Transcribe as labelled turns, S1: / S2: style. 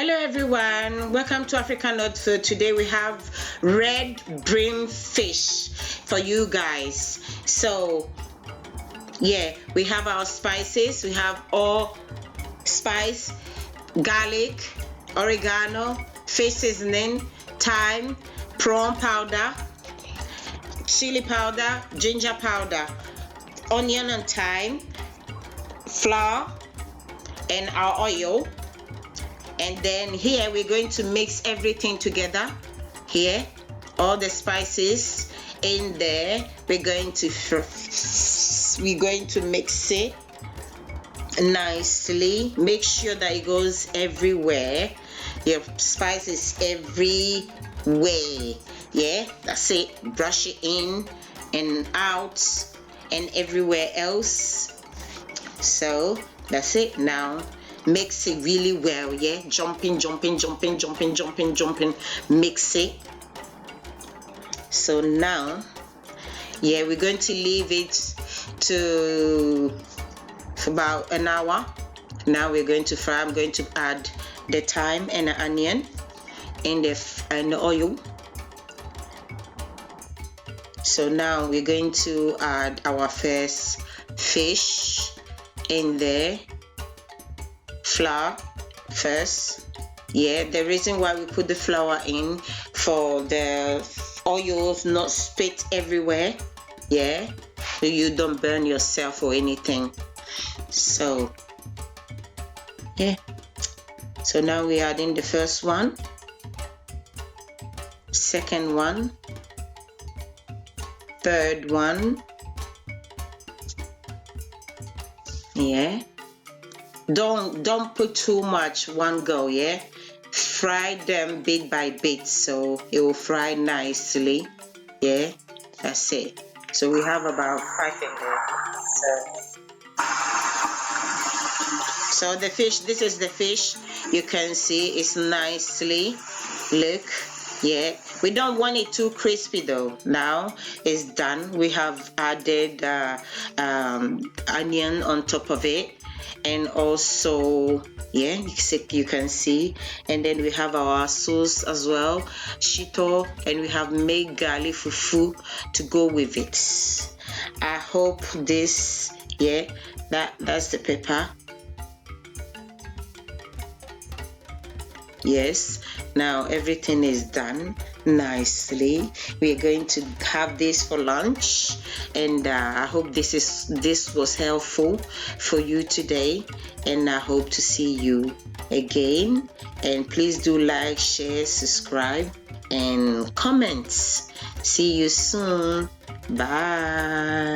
S1: Hello everyone, welcome to African Nut Food. Today we have red bream fish for you guys. So yeah, we have our spices. We have all spice, garlic, oregano, fish seasoning, thyme, prawn powder, chili powder, ginger powder, onion and thyme, flour, and our oil. And then here we're going to mix everything together. Here, all the spices in there. We're going to mix it nicely. Make sure that it goes everywhere. Your spices everywhere. Yeah, that's it. Brush it in and out and everywhere else. So that's it now. Mix it really well, yeah. Jumping, mix it. So now, yeah, we're going to leave it for about an hour. Now we're going to fry. I'm going to add the thyme and the onion and the oil. So now we're going to add our first fish in there. Flour first. Yeah, the reason why we put the flour in for the oils not spit everywhere. Yeah, so you don't burn yourself or anything. So yeah, so now we add in the first one, second one, third one. Yeah, don't put too much one go. Yeah, fry them bit by bit so it will fry nicely. Yeah, that's it. So we have about 5 in there. So the fish, this is the fish. You can see it's nicely, look. Yeah, we don't want it too crispy though. Now it's done. We have added onion on top of it, and also yeah, you can see, and then we have our sauce as well, shito, and we have made garlic fufu to go with it. I hope this, yeah, that's the pepper. Yes, now everything is done nicely. We are going to have this for lunch, and I hope this was helpful for you today, and I hope to see you again. And please do like, share, subscribe, and comment. See you soon. Bye.